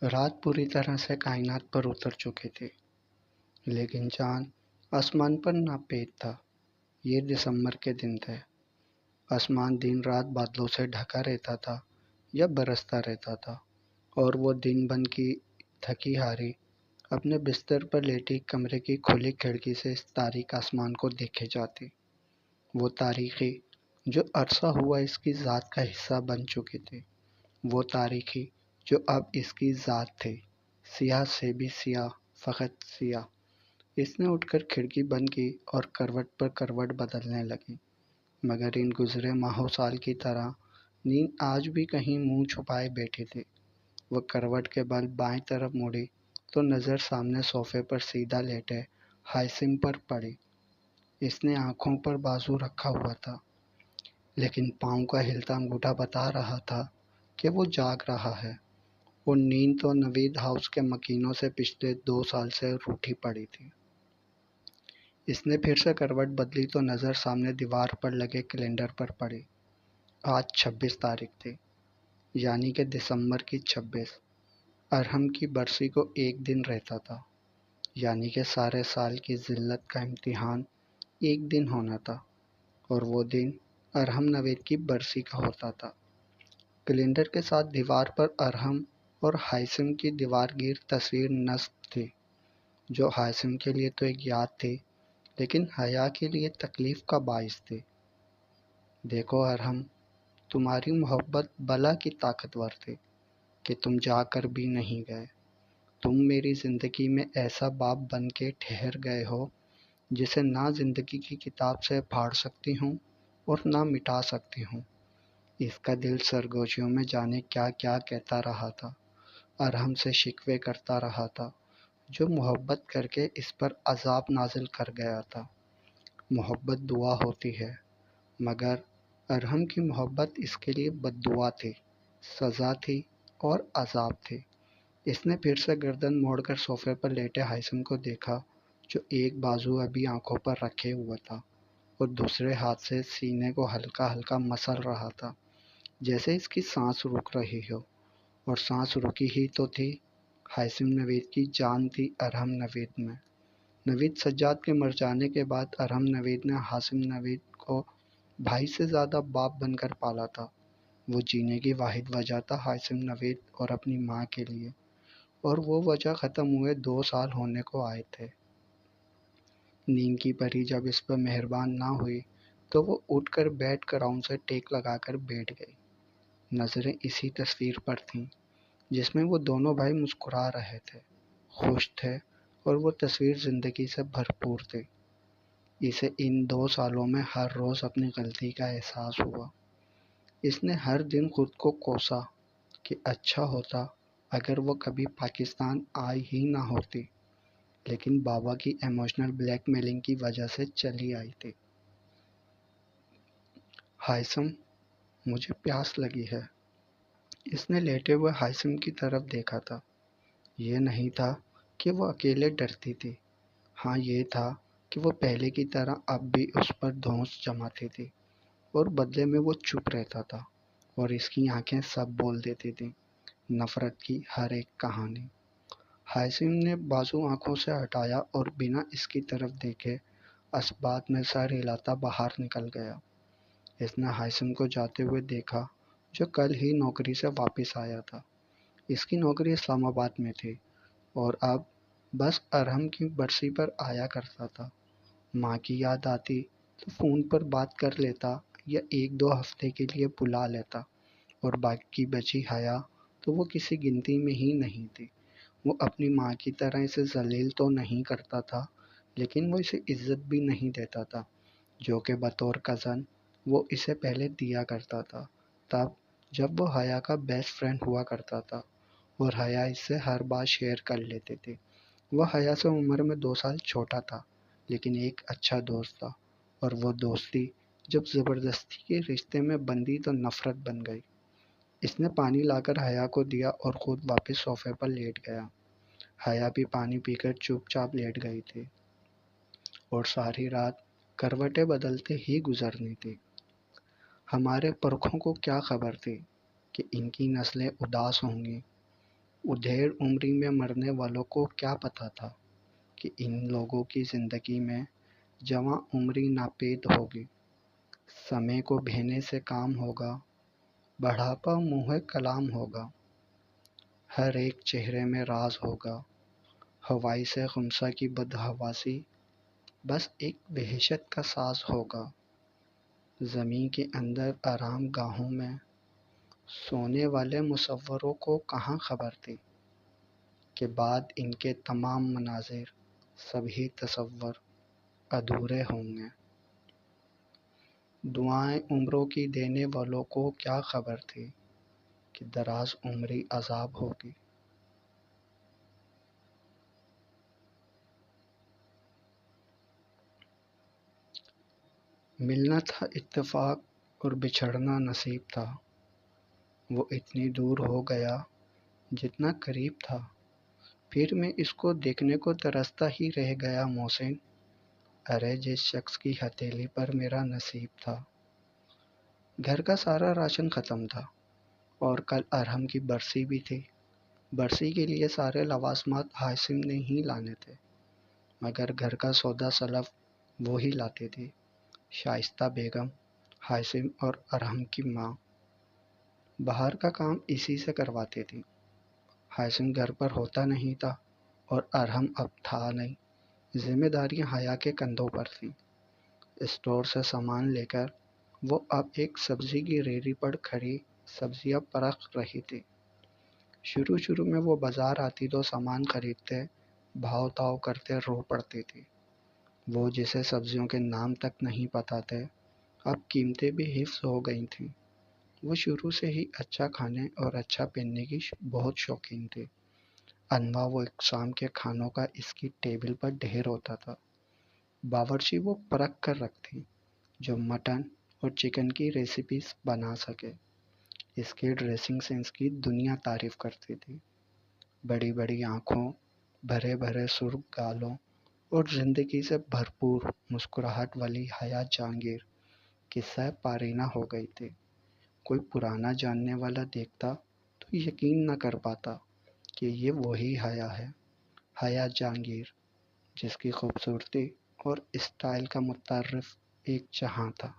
رات پوری طرح سے کائنات پر اتر چکی تھی، لیکن چاند آسمان پر ناپید تھا۔ یہ دسمبر کے دن تھے۔ آسمان دن رات بادلوں سے ڈھکا رہتا تھا یا برستا رہتا تھا، اور وہ دن بن کی تھکی ہاری اپنے بستر پر لیٹی کمرے کی کھلی کھڑکی سے اس تاریک آسمان کو دیکھے جاتی۔ وہ تاریخی جو عرصہ ہوا اس کی ذات کا حصہ بن چکی تھی، وہ تاریخی جو اب اس کی ذات تھی، سیاہ سے بھی سیاہ، فقط سیاہ۔ اس نے اٹھ کر کھڑکی بند کی اور کروٹ پر کروٹ بدلنے لگی، مگر ان گزرے ماہوں سال کی طرح نیند آج بھی کہیں منہ چھپائے بیٹھی تھی۔ وہ کروٹ کے بل بائیں طرف مڑی تو نظر سامنے صوفے پر سیدھا لیٹے ہائسم پر پڑی۔ اس نے آنکھوں پر بازو رکھا ہوا تھا، لیکن پاؤں کا ہلتا انگوٹھا بتا رہا تھا کہ وہ جاگ رہا ہے۔ اور نیند تو نوید ہاؤس کے مکینوں سے پچھلے 2 سال سے روٹھی پڑی تھی۔ اس نے پھر سے کروٹ بدلی تو نظر سامنے دیوار پر لگے کیلنڈر پر پڑی۔ آج 26 تاریخ تھی، یعنی کہ دسمبر کی 26۔ ارحم کی برسی کو ایک دن رہتا تھا، یعنی کہ سارے سال کی ذلت کا امتحان ایک دن ہونا تھا، اور وہ دن ارحم نوید کی برسی کا ہوتا تھا۔ کیلنڈر کے ساتھ دیوار پر ارحم اور ہائسم کی دیوار گیر تصویر نصب تھی، جو ہائسم کے لیے تو ایک یاد تھی، لیکن حیا کے لیے تکلیف کا باعث تھی۔ دیکھو ارحم، تمہاری محبت بلا کی طاقتور تھی کہ تم جا کر بھی نہیں گئے۔ تم میری زندگی میں ایسا باب بن کے ٹھہر گئے ہو جسے نہ زندگی کی کتاب سے پھاڑ سکتی ہوں اور نہ مٹا سکتی ہوں۔ اس کا دل سرگوشیوں میں جانے کیا کیا کہتا رہا تھا، ارحم سے شکوے کرتا رہا تھا، جو محبت کر کے اس پر عذاب نازل کر گیا تھا۔ محبت دعا ہوتی ہے، مگر ارحم کی محبت اس کے لیے بد دعا تھی، سزا تھی اور عذاب تھی۔ اس نے پھر سے گردن موڑ کر صوفے پر لیٹے ہائسم کو دیکھا، جو ایک بازو ابھی آنکھوں پر رکھے ہوا تھا اور دوسرے ہاتھ سے سینے کو ہلکا ہلکا مسل رہا تھا، جیسے اس کی سانس رک رہی ہو۔ اور سانس رکی ہی تو تھی، ہائسم نوید کی جان تھی ارحم نوید میں۔ نوید سجاد کے مر جانے کے بعد ارحم نوید نے ہائسم نوید کو بھائی سے زیادہ باپ بن کر پالا تھا۔ وہ جینے کی واحد وجہ تھا ہائسم نوید اور اپنی ماں کے لیے، اور وہ وجہ ختم ہوئے 2 سال ہونے کو آئے تھے۔ نیند کی پری جب اس پر مہربان نہ ہوئی تو وہ اٹھ کر بیڈ کراؤن سے ٹیک لگا کر بیٹھ گئی۔ نظریں اسی تصویر پر تھیں جس میں وہ دونوں بھائی مسکرا رہے تھے، خوش تھے، اور وہ تصویر زندگی سے بھرپور تھی۔ اسے ان 2 سالوں میں ہر روز اپنی غلطی کا احساس ہوا۔ اس نے ہر دن خود کو کوسا کہ اچھا ہوتا اگر وہ کبھی پاکستان آئی ہی نہ ہوتی، لیکن بابا کی ایموشنل بلیک میلنگ کی وجہ سے چلی آئی تھی۔ ہائسم، مجھے پیاس لگی ہے۔ اس نے لیٹے ہوئے ہائسم کی طرف دیکھا تھا۔ یہ نہیں تھا کہ وہ اکیلے ڈرتی تھی، ہاں یہ تھا کہ وہ پہلے کی طرح اب بھی اس پر دھونس جماتی تھی، اور بدلے میں وہ چپ رہتا تھا، اور اس کی آنکھیں سب بول دیتی تھیں، نفرت کی ہر ایک کہانی۔ ہائسم نے بازو آنکھوں سے ہٹایا اور بنا اس کی طرف دیکھے اسبات میں سر ہلاتا باہر نکل گیا۔ اس نے ہائسم کو جاتے ہوئے دیکھا، جو کل ہی نوکری سے واپس آیا تھا۔ اس کی نوکری اسلام آباد میں تھی، اور اب بس ارحم کی برسی پر آیا کرتا تھا۔ ماں کی یاد آتی تو فون پر بات کر لیتا یا 1-2 ہفتے کے لیے بلا لیتا، اور باقی بچی حیا تو وہ کسی گنتی میں ہی نہیں تھی۔ وہ اپنی ماں کی طرح اسے ذلیل تو نہیں کرتا تھا، لیکن وہ اسے عزت بھی نہیں دیتا تھا، جو کہ بطور کزن وہ اسے پہلے دیا کرتا تھا، تب جب وہ حیا کا بیسٹ فرینڈ ہوا کرتا تھا، اور حیا اس سے ہر بات شیئر کر لیتی تھی۔ وہ حیا سے عمر میں 2 سال چھوٹا تھا، لیکن ایک اچھا دوست تھا، اور وہ دوستی جب زبردستی کے رشتے میں بندھی تو نفرت بن گئی۔ اس نے پانی لا کر حیا کو دیا اور خود واپس صوفے پر لیٹ گیا۔ حیا بھی پانی پی کر چپ چاپ لیٹ گئی تھی، اور ساری رات کروٹیں بدلتے ہی گزرنی تھی۔ ہمارے پرکھوں کو کیا خبر تھی کہ ان کی نسلیں اداس ہوں گی۔ ادھیڑ عمری میں مرنے والوں کو کیا پتا تھا کہ ان لوگوں کی زندگی میں جواں عمری ناپید ہوگی، سمے کو بہنے سے کام ہوگا، بڑھاپا منہ کلام ہوگا، ہر ایک چہرے میں راز ہوگا، ہوائی سے خمسہ کی بدحواسی بس ایک وحشت کا ساز ہوگا۔ زمین کے اندر آرام گاہوں میں سونے والے مصوروں کو کہاں خبر تھی کہ بعد ان کے تمام مناظر، سبھی تصور ادھورے ہوں گے۔ دعائیں عمروں کی دینے والوں کو کیا خبر تھی کہ دراز عمری عذاب ہوگی۔ ملنا تھا اتفاق اور بچھڑنا نصیب تھا، وہ اتنی دور ہو گیا جتنا قریب تھا، پھر میں اس کو دیکھنے کو ترستا ہی رہ گیا محسن۔ ارے جس شخص کی ہتھیلی پر میرا نصیب تھا، گھر کا سارا راشن ختم تھا اور کل ارحم کی برسی بھی تھی۔ برسی کے لیے سارے لوازمات حاسم نے ہی لانے تھے، مگر گھر کا سودا سلف وہی لاتی تھی، شائستہ بیگم، حاسم اور ارحم کی ماں۔ باہر کا کام اسی سے کرواتی تھی۔ حاسم گھر پر ہوتا نہیں تھا اور ارحم اب تھا نہیں، ذمہ داریاں حیا کے کندھوں پر تھیں۔ اسٹور سے سامان لے کر وہ اب ایک سبزی کی ریہڑی پر کھڑی سبزیاں پرکھ رہی تھی۔ شروع میں وہ بازار آتی تو سامان خریدتے، بھاؤ تاؤ کرتے رو پڑتی تھی۔ وہ جسے سبزیوں کے نام تک نہیں پتہ تھے، اب قیمتیں بھی حفظ ہو گئی تھیں۔ وہ شروع سے ہی اچھا کھانے اور اچھا پہننے کی بہت شوقین تھی۔ انواع و اقسام کے کھانوں کا اس کی ٹیبل پر ڈھیر ہوتا تھا۔ باورچی وہ پرکھ کر رکھتی جو مٹن اور چکن کی ریسیپیز بنا سکے۔ اس کے ڈریسنگ سینس کی دنیا تعریف کرتی تھی۔ بڑی بڑی آنکھوں، بھرے بھرے سرخ گالوں اور زندگی سے بھرپور مسکراہٹ والی حیا جہانگیر قصہ پارینہ ہو گئی تھی۔ کوئی پرانا جاننے والا دیکھتا تو یقین نہ کر پاتا کہ یہ وہی حیا ہے، حیا جہانگیر جس کی خوبصورتی اور اسٹائل کا متعارف ایک جہاں تھا۔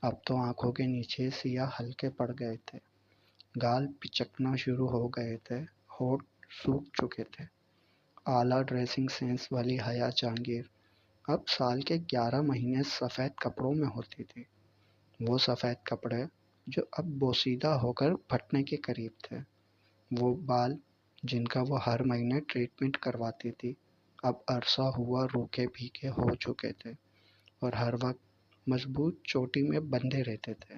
اب تو آنکھوں کے نیچے سیاہ ہلکے پڑ گئے تھے، گال پچکنا شروع ہو گئے تھے، ہونٹ سوکھ چکے تھے۔ اعلیٰ ڈریسنگ سینس والی حیا جہانگیر اب سال کے 11 مہینے سفید کپڑوں میں ہوتی تھی۔ وہ سفید کپڑے جو اب بوسیدہ ہو کر پھٹنے کے قریب تھے، وہ بال جن کا وہ ہر مہینے ٹریٹمنٹ کرواتی تھی، اب عرصہ ہوا روکھے پھیکے ہو چکے تھے اور ہر وقت مضبوط چوٹی میں بندھے رہتے تھے۔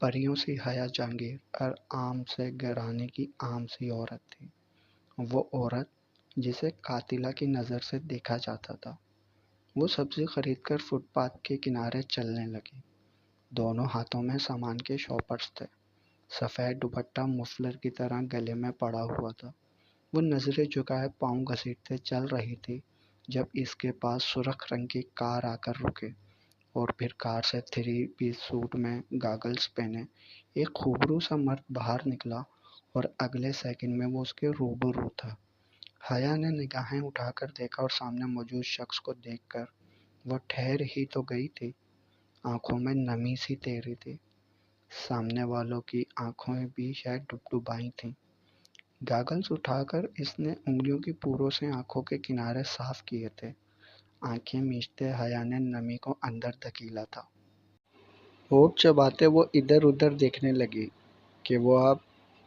پریوں سی حیا جہانگیر اور عام سے گھرانے کی عام سی عورت تھی، وہ عورت جسے قاتلہ کی نظر سے دیکھا جاتا تھا۔ وہ سبزی خرید کر فٹ پاتھ کے کنارے چلنے لگی۔ دونوں ہاتھوں میں سامان کے شاپرز تھے، سفید دوپٹہ مفلر کی طرح گلے میں پڑا ہوا تھا۔ وہ نظریں جھکائے پاؤں گھسیٹتے چل رہی تھی جب اس کے پاس سرخ رنگ کی کار آ کر رکے اور پھر کار سے 3 پیس سوٹ میں گاگلز پہنے ایک خوبرو سا مرد باہر نکلا اور اگلے سیکنڈ میں وہ اس کے روبرو تھا۔ حیا نے نگاہیں اٹھا کر دیکھا اور سامنے موجود شخص کو دیکھ کر وہ ٹھہر ہی تو گئی تھی، آنکھوں میں نمی سی تیری تھی۔ سامنے والوں کی آنکھوں بھی شاید ڈبڈبائی تھیں۔ گاگلز اٹھا کر اس نے انگلیوں کی پوروں سے آنکھوں کے کنارے صاف کیے تھے۔ آنکھیں میچتے حیا نے نمی کو اندر دھکیلا تھا۔ ہونٹ چباتے وہ ادھر ادھر دیکھنے لگی کہ وہ اب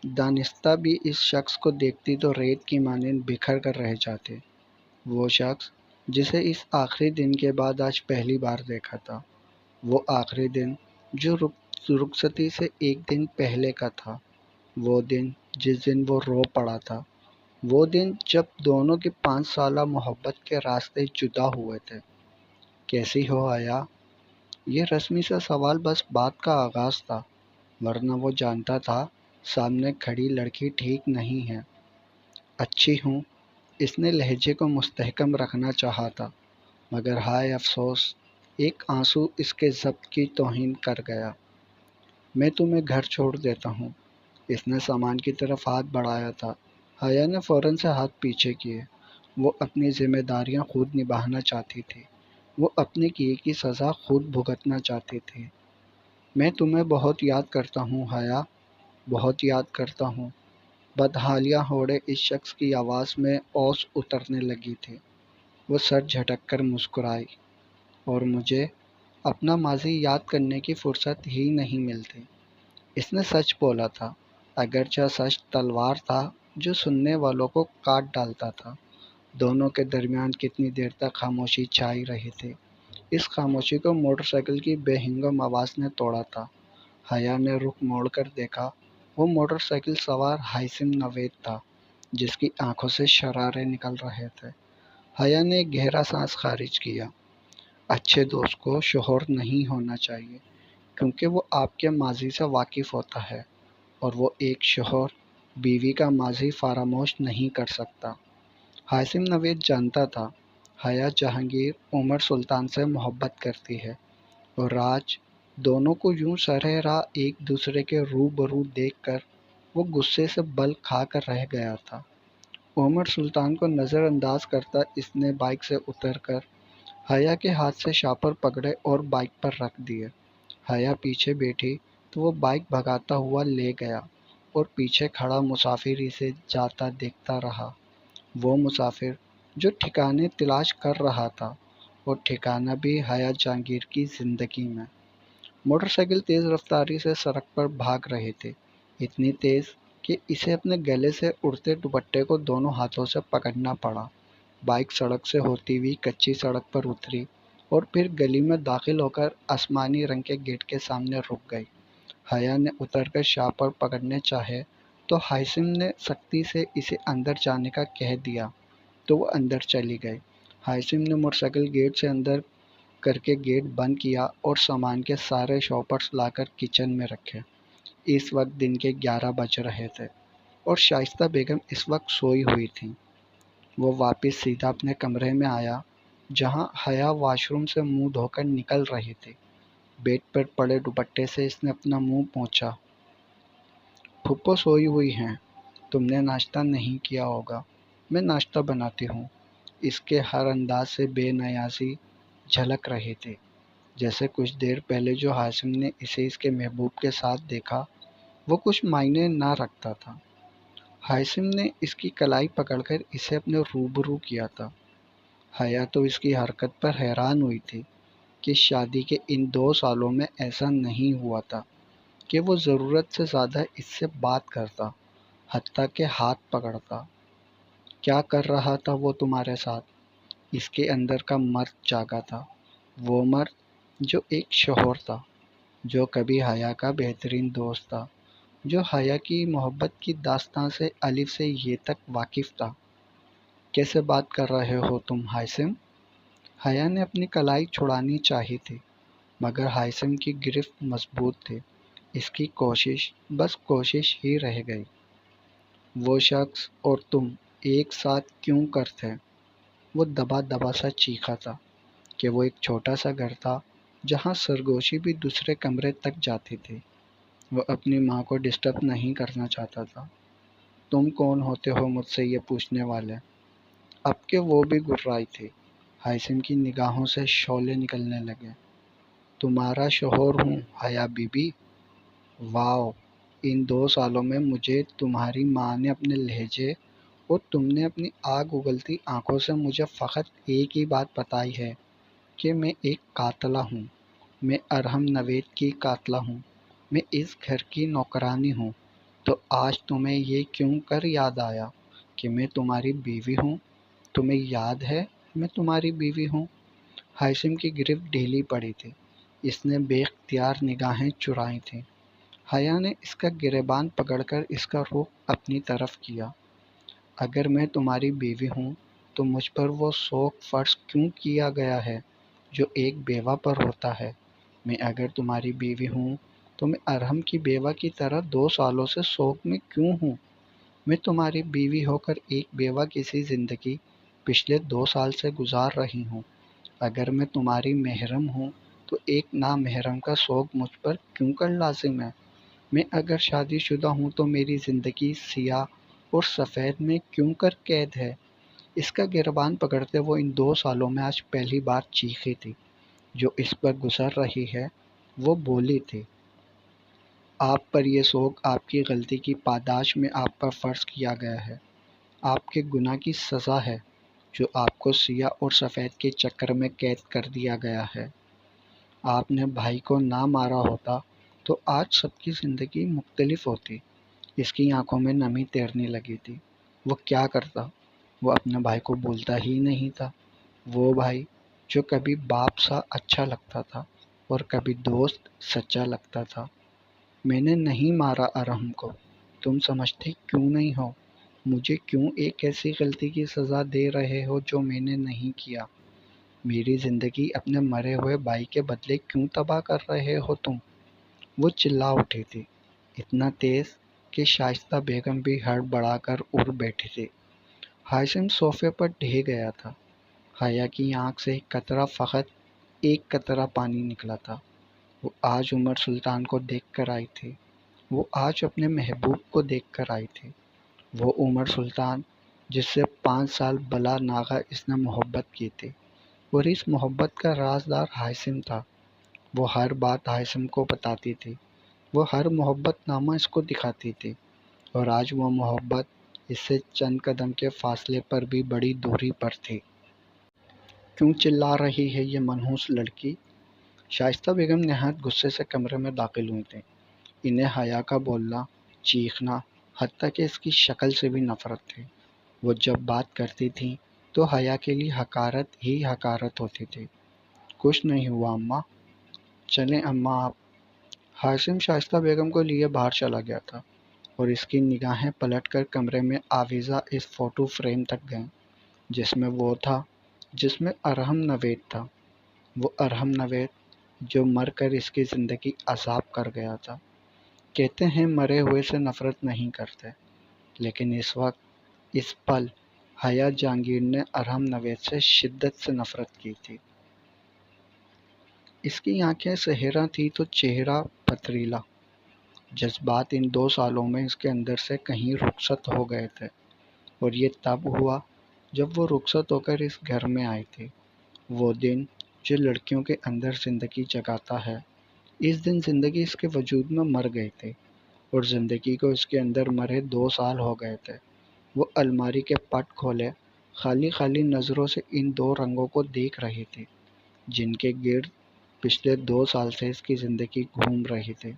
دانستہ بھی اس شخص کو دیکھتی تو ریت کی مانند بکھر کر رہ جاتے۔ وہ شخص جسے اس آخری دن کے بعد آج پہلی بار دیکھا تھا، وہ آخری دن جو رخصتی سے ایک دن پہلے کا تھا، وہ دن جس دن وہ رو پڑا تھا، وہ دن جب دونوں کی 5 سالہ محبت کے راستے جدا ہوئے تھے۔ کیسی ہو حیا؟ یہ رسمی سا سوال بس بات کا آغاز تھا، ورنہ وہ جانتا تھا سامنے کھڑی لڑکی ٹھیک نہیں ہے۔ اچھی ہوں، اس نے لہجے کو مستحکم رکھنا چاہا تھا، مگر ہائے افسوس، ایک آنسو اس کے ضبط کی توہین کر گیا۔ میں تمہیں گھر چھوڑ دیتا ہوں، اس نے سامان کی طرف ہاتھ بڑھایا تھا۔ حیا نے فوراً سے ہاتھ پیچھے کیے۔ وہ اپنی ذمہ داریاں خود نبھانا چاہتی تھی۔ وہ اپنے کیے کی سزا خود بھگتنا چاہتی تھی۔ میں تمہیں بہت یاد کرتا ہوں حیا، بہت یاد کرتا ہوں۔ بدحالیہ ہوڑے اس شخص کی آواز میں اوس اترنے لگی تھی۔ وہ سر جھٹک کر مسکرائی۔ اور مجھے اپنا ماضی یاد کرنے کی فرصت ہی نہیں ملتی۔ اس نے سچ بولا تھا، اگرچہ سچ تلوار تھا جو سننے والوں کو کاٹ ڈالتا تھا۔ دونوں کے درمیان کتنی دیر تک خاموشی چھائی رہی تھی۔ اس خاموشی کو موٹر سائیکل کی بے ہنگم آواز نے توڑا تھا۔ حیا نے رخ موڑ کر دیکھا۔ وہ موٹر سائیکل سوار ہائثم نوید تھا، جس کی آنکھوں سے شرارے نکل رہے تھے۔ حیا نے ایک گہرا سانس خارج کیا۔ اچھے دوست کو شوہر نہیں ہونا چاہیے، کیونکہ وہ آپ کے ماضی سے واقف ہوتا ہے، اور وہ ایک شوہر بیوی کا ماضی فراموش نہیں کر سکتا۔ ہاشم نوید جانتا تھا حیا جہانگیر عمر سلطان سے محبت کرتی ہے، اور آج دونوں کو یوں سرے راہ ایک دوسرے کے روبرو دیکھ کر وہ غصے سے بل کھا کر رہ گیا تھا۔ عمر سلطان کو نظر انداز کرتا اس نے بائک سے اتر کر حیا کے ہاتھ سے شاپر پکڑے اور بائک پر رکھ دیے۔ حیا پیچھے بیٹھی تو وہ بائک بھگاتا ہوا لے گیا اور پیچھے کھڑا مسافر اسے جاتا دیکھتا رہا۔ وہ مسافر جو ٹھکانے تلاش کر رہا تھا، اور ٹھکانہ بھی حیا جہانگیر کی زندگی میں۔ موٹر سائیکل تیز رفتاری سے سڑک پر بھاگ رہے تھے، اتنی تیز کہ اسے اپنے گلے سے اڑتے دوپٹے کو دونوں ہاتھوں سے پکڑنا پڑا۔ بائک سڑک سے ہوتی ہوئی کچی سڑک پر اتری اور پھر گلی میں داخل ہو کر آسمانی رنگ کے گیٹ کے سامنے رک گئی۔ حیا نے اتر کر شاپر پکڑنے چاہے تو ہاشم نے سختی سے اسے اندر جانے کا کہہ دیا تو وہ اندر چلی گئی۔ ہاشم نے موٹر سائیکل گیٹ سے اندر کر کے گیٹ بند کیا اور سامان کے سارے شاپرز لا کر کچن میں رکھے۔ اس وقت دن کے 11 بج رہے تھے اور شائستہ بیگم اس وقت سوئی ہوئی تھیں۔ وہ واپس سیدھا اپنے کمرے میں آیا، جہاں حیا واش روم سے منہ دھو کر نکل رہی تھی۔ بیڈ پر پڑے دوپٹے سے اس نے اپنا منہ پوچھا۔ پھپھو سوئی ہوئی ہیں، تم نے ناشتہ نہیں کیا ہوگا، میں ناشتہ بناتی ہوں۔ اس کے ہر انداز سے بے نیازی جھلک رہی تھی، جیسے کچھ دیر پہلے جو ہاشم نے اسے اس کے محبوب کے ساتھ دیکھا وہ کچھ معنی نہ رکھتا تھا۔ ہاشم نے اس کی کلائی پکڑ کر اسے اپنے روبرو کیا تھا۔ حیا تو اس کی حرکت پر حیران ہوئی تھی کہ شادی کے ان 2 سالوں میں ایسا نہیں ہوا تھا کہ وہ ضرورت سے زیادہ اس سے بات کرتا، حتیٰ کہ ہاتھ پکڑتا۔ کیا کر رہا تھا وہ تمہارے ساتھ؟ اس کے اندر کا مرد جاگا تھا، وہ مرد جو ایک شوہر تھا، جو کبھی حیا کا بہترین دوست تھا، جو حیا کی محبت کی داستاں سے الف سے یہ تک واقف تھا۔ کیسے بات کر رہے ہو تم ہاشم؟ حیا نے اپنی کلائی چھڑانی چاہی تھی، مگر ہاشم کی گرفت مضبوط تھی۔ اس کی کوشش بس کوشش ہی رہ گئی۔ وہ شخص اور تم ایک ساتھ کیوں کرتے؟ وہ دبا دبا سا چیخا تھا کہ وہ ایک چھوٹا سا گھر تھا جہاں سرگوشی بھی دوسرے کمرے تک جاتی تھی۔ وہ اپنی ماں کو ڈسٹرب نہیں کرنا چاہتا تھا۔ تم کون ہوتے ہو مجھ سے یہ پوچھنے والے؟ اب کہ وہ بھی گھبرائی تھی، ہاشم کی نگاہوں سے شعلے نکلنے لگے۔ تمہارا شوہر ہوں حیا بی بی؟ واؤ، ان 2 سالوں میں مجھے تمہاری ماں نے اپنے لہجے اور تم نے اپنی آگ اگلتی آنکھوں سے مجھے فقط ایک ہی بات بتائی ہے کہ میں ایک قاتلہ ہوں، میں ارحم نوید کی قاتلہ ہوں، میں اس گھر کی نوکرانی ہوں۔ تو آج تمہیں یہ کیوں کر یاد آیا کہ میں تمہاری بیوی ہوں؟ تمہیں یاد ہے میں تمہاری بیوی ہوں؟ ہاشم کی گرفت ڈھیلی پڑی تھی، اس نے بے اختیار نگاہیں چرائی تھیں۔ حیا نے اس کا گریبان پکڑ کر اس کا رخ اپنی طرف کیا۔ اگر میں تمہاری بیوی ہوں تو مجھ پر وہ شوق فرض کیوں کیا گیا ہے جو ایک بیوہ پر ہوتا ہے؟ میں اگر تمہاری بیوی ہوں تو میں ارحم کی بیوہ کی طرح 2 سالوں سے شوق میں کیوں ہوں؟ میں تمہاری بیوی ہو کر ایک بیوہ کسی زندگی پچھلے 2 سال سے گزار رہی ہوں۔ اگر میں تمہاری محرم ہوں تو ایک نامحرم کا شوق مجھ پر کیوں کر لازم ہے؟ میں اگر شادی شدہ ہوں تو میری زندگی سیاہ اور سفید میں کیوں کر قید ہے؟ اس کا گریبان پکڑتے وہ ان 2 سالوں میں آج پہلی بار چیخی تھی جو اس پر گزر رہی ہے۔ وہ بولی تھی، آپ پر یہ سوگ آپ کی غلطی کی پاداش میں آپ پر فرض کیا گیا ہے، آپ کے گناہ کی سزا ہے جو آپ کو سیاہ اور سفید کے چکر میں قید کر دیا گیا ہے۔ آپ نے بھائی کو نہ مارا ہوتا تو آج سب کی زندگی مختلف ہوتی۔ اس کی آنکھوں میں نمی تیرنے لگی تھی۔ وہ کیا کرتا؟ وہ اپنے بھائی کو بھولتا ہی نہیں تھا۔ وہ بھائی جو کبھی باپ سا اچھا لگتا تھا اور کبھی دوست سچا لگتا تھا۔ میں نے نہیں مارا ارحم کو، تم سمجھتے کیوں نہیں ہو؟ مجھے کیوں ایک ایسی غلطی کی سزا دے رہے ہو جو میں نے نہیں کیا؟ میری زندگی اپنے مرے ہوئے بھائی کے بدلے کیوں تباہ کر رہے ہو تم؟ وہ چلا اٹھی تھی، اتنا تیز کہ شائستہ بیگم بھی ہڑبڑا کر اڑ بیٹھی تھی۔ ہاشم صوفے پر ڈھہ گیا تھا۔ حیا کی آنکھ سے فقط ایک قطرہ پانی نکلا تھا۔ وہ آج عمر سلطان کو دیکھ کر آئی تھی۔ وہ آج اپنے محبوب کو دیکھ کر آئی تھی۔ وہ عمر سلطان جس سے 5 سال بلا ناغہ اس نے محبت کی تھی، اور اس محبت کا رازدار ہاشم تھا۔ وہ ہر بات ہاشم کو بتاتی تھی، وہ ہر محبت نامہ اس کو دکھاتی تھی، اور آج وہ محبت اس سے چند قدم کے فاصلے پر بھی بڑی دوری پر تھی۔ کیوں چلا رہی ہے یہ منحوس لڑکی؟ شائستہ بیگم نہایت غصے سے کمرے میں داخل ہوئی تھیں۔ انہیں حیا کا بولنا، چیخنا، حتیٰ کہ اس کی شکل سے بھی نفرت تھی۔ وہ جب بات کرتی تھیں تو حیا کے لیے حقارت ہی حقارت ہوتی تھی۔ کچھ نہیں ہوا اماں، چلیں اماں آپ۔ ہاشم شائستہ بیگم کو لیے باہر چلا گیا تھا، اور اس کی نگاہیں پلٹ کر کمرے میں آویزہ اس فوٹو فریم تک گئیں جس میں وہ تھا، جس میں ارحم نوید تھا۔ وہ ارحم نوید جو مر کر اس کی زندگی عذاب کر گیا تھا۔ کہتے ہیں مرے ہوئے سے نفرت نہیں کرتے، لیکن اس وقت، اس پل، حیا جہانگیر نے ارحم نوید سے شدت سے نفرت کی تھی۔ اس کی آنکھیں سحرا تھی تو چہرہ پتریلا۔ جذبات ان 2 سالوں میں اس کے اندر سے کہیں رخصت ہو گئے تھے، اور یہ تب ہوا جب وہ رخصت ہو کر اس گھر میں آئی تھی۔ وہ دن جو لڑکیوں کے اندر زندگی جگاتا ہے، اس دن زندگی اس کے وجود میں مر گئی تھی، اور زندگی کو اس کے اندر مرے 2 سال ہو گئے تھے۔ وہ الماری کے پٹ کھولے خالی خالی نظروں سے ان 2 رنگوں کو دیکھ رہی تھی جن کے گرد پچھلے 2 سال سے اس کی زندگی گھوم رہی تھی۔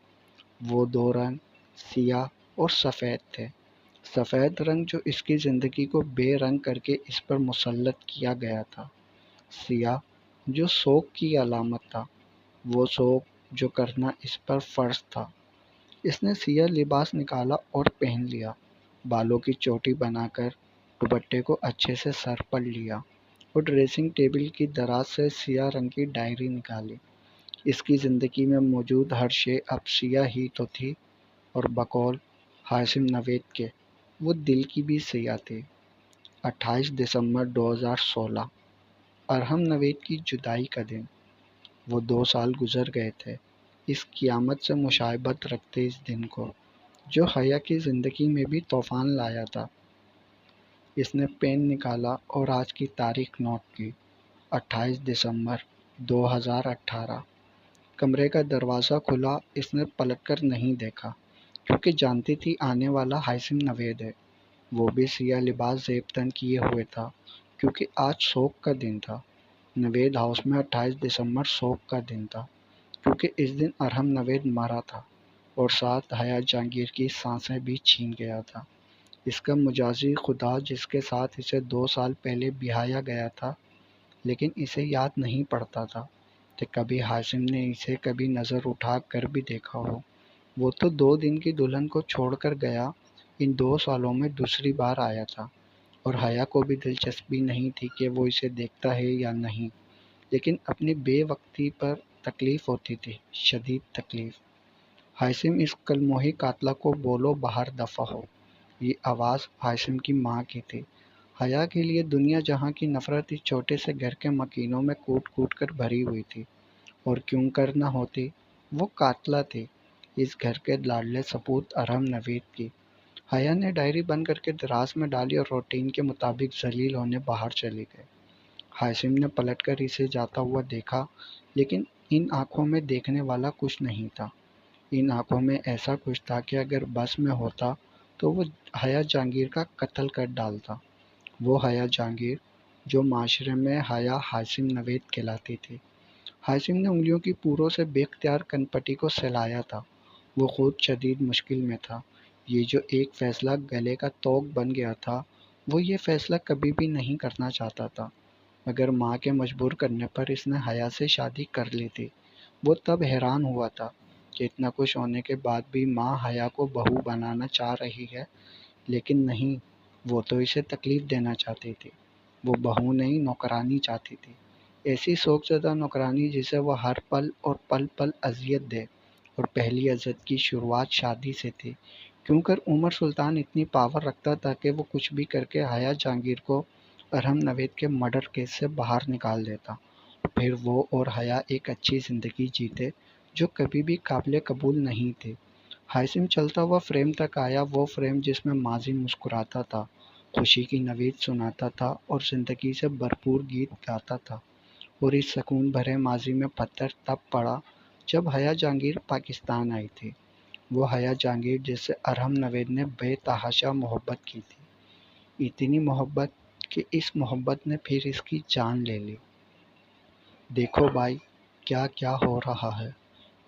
وہ 2 رنگ سیاہ اور سفید تھے۔ سفید رنگ جو اس کی زندگی کو بے رنگ کر کے اس پر مسلط کیا گیا تھا، سیاہ جو سوگ کی علامت تھا، وہ سوگ جو کرنا اس پر فرض تھا۔ اس نے سیاہ لباس نکالا اور پہن لیا، بالوں کی چوٹی بنا کر دوپٹے کو اچھے سے سر پر لیا، اور ڈریسنگ ٹیبل کی دراز سے سیاہ رنگ کی ڈائری نکالی۔ اس کی زندگی میں موجود ہر شے اب سیاہ ہی تو تھی، اور بقول ہاشم نوید کے، وہ دل کی بھی سیاہ تھی۔ 28 دسمبر 2016، ارحم نوید کی جدائی کا دن۔ وہ 2 سال گزر گئے تھے اس قیامت سے مشابہت رکھتے اس دن کو، جو حیا کی زندگی میں بھی طوفان لایا تھا۔ اس نے پین نکالا اور آج کی تاریخ نوٹ کی، 28 دسمبر 2018۔ کمرے کا دروازہ کھلا، اس نے پلٹ کر نہیں دیکھا، کیونکہ جانتی تھی آنے والا ہاشم نوید ہے۔ وہ بھی سیاہ لباس زیب تن کیے ہوئے تھا، کیونکہ آج سوگ کا دن تھا۔ نوید ہاؤس میں 28 دسمبر سوگ کا دن تھا، کیونکہ اس دن ارحم نوید مرا تھا، اور ساتھ حیا جہانگیر کی سانسیں بھی چھین گیا تھا۔ اس کا مجازی خدا جس کے ساتھ اسے 2 سال پہلے بیاہا گیا تھا، لیکن اسے یاد نہیں پڑتا تھا کہ کبھی ہاشم نے اسے کبھی نظر اٹھا کر بھی دیکھا ہو۔ وہ تو 2 دن کی دلہن کو چھوڑ کر گیا، ان 2 سالوں میں دوسری بار آیا تھا، اور حیا کو بھی دلچسپی نہیں تھی کہ وہ اسے دیکھتا ہے یا نہیں، لیکن اپنی بے وقتی پر تکلیف ہوتی تھی، شدید تکلیف۔ ہاشم اس کلموہی قاتلہ کو بولو باہر دفع ہو۔ یہ آواز ہاشم کی ماں کی تھی۔ حیا کے لیے دنیا جہاں کی نفرت اس چھوٹے سے گھر کے مکینوں میں کوٹ کوٹ کر بھری ہوئی تھی، اور کیوں کر نہ ہوتی؟ وہ قاتلہ تھی، اس گھر کے لاڈلے سپوت ارحم نوید کی۔ حیا نے ڈائری بند کر کے دراز میں ڈالی اور روٹین کے مطابق ذلیل ہونے باہر چلی گئی۔ حاسم نے پلٹ کر اسے جاتا ہوا دیکھا، لیکن ان آنکھوں میں دیکھنے والا کچھ نہیں تھا۔ ان آنکھوں میں ایسا کچھ تھا کہ اگر بس میں ہوتا تو وہ حیا جہانگیر کا قتل کر ڈالتا۔ وہ حیا جہانگیر جو معاشرے میں حیا حاسم نوید کہلاتی تھی۔ حاسم نے انگلیوں کی پوروں سے بے اختیار کن پٹی کو سلایا تھا۔ وہ خود شدید مشکل میں تھا۔ یہ جو ایک فیصلہ گلے کا توق بن گیا تھا، وہ یہ فیصلہ کبھی بھی نہیں کرنا چاہتا تھا۔ اگر ماں کے مجبور کرنے پر اس نے حیا سے شادی کر لی تھی، وہ تب حیران ہوا تھا کہ اتنا کچھ ہونے کے بعد بھی ماں حیا کو بہو بنانا چاہ رہی ہے، لیکن نہیں، وہ تو اسے تکلیف دینا چاہتی تھی۔ وہ بہو نہیں، نوکرانی چاہتی تھی، ایسی شوق زدہ نوکرانی جسے وہ ہر پل اور پل پل اذیت دے۔ اور پہلی اذیت کی شروعات شادی سے تھی، کیوں کر عمر سلطان اتنی پاور رکھتا تھا کہ وہ کچھ بھی کر کے حیا جہانگیر کو ارحم نوید کے مرڈر کیس سے باہر نکال دیتا۔ پھر وہ اور حیا ایک اچھی زندگی جیتے جو کبھی بھی قابل قبول نہیں تھی۔ حاسم چلتا ہوا فریم تک آیا، وہ فریم جس میں ماضی مسکراتا تھا، خوشی کی نوید سناتا تھا اور زندگی سے بھرپور گیت گاتا تھا۔ اور اس سکون بھرے ماضی میں پتھر تب پڑا جب حیا جہانگیر پاکستان آئی تھی۔ وہ حیا جہانگیر جس سے ارحم نوید نے بے تحاشا محبت کی تھی، اتنی محبت کہ اس محبت نے پھر اس کی جان لے لی۔ دیکھو بھائی، کیا کیا ہو رہا ہے،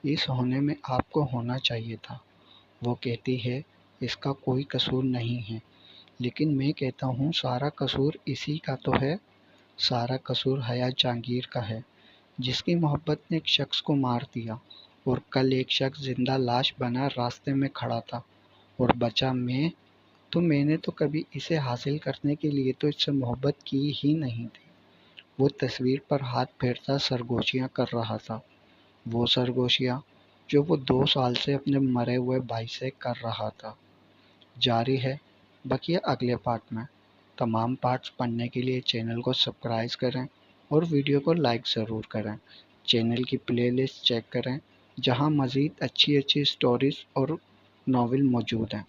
اس ہونے میں آپ کو ہونا چاہیے تھا۔ وہ کہتی ہے اس کا کوئی قصور نہیں ہے، لیکن میں کہتا ہوں سارا قصور اسی کا تو ہے۔ سارا قصور حیا جہانگیر کا ہے، جس کی محبت نے ایک شخص کو مار دیا، اور کل ایک شخص زندہ لاش بنا راستے میں کھڑا تھا اور بچا میں نے تو کبھی اسے حاصل کرنے کے لیے تو اس سے محبت کی ہی نہیں تھی۔ وہ تصویر پر ہاتھ پھیرتا سرگوشیاں کر رہا تھا، وہ سرگوشیاں جو وہ 2 سال سے اپنے مرے ہوئے بھائی سے کر رہا تھا۔ جاری ہے بقیہ اگلے پارٹ میں۔ تمام پارٹس پڑھنے کے لیے چینل کو سبسکرائب کریں اور ویڈیو کو لائک ضرور کریں۔ چینل کی پلے لسٹ چیک کریں، جہاں مزید اچھی سٹوریز اور ناول موجود ہیں۔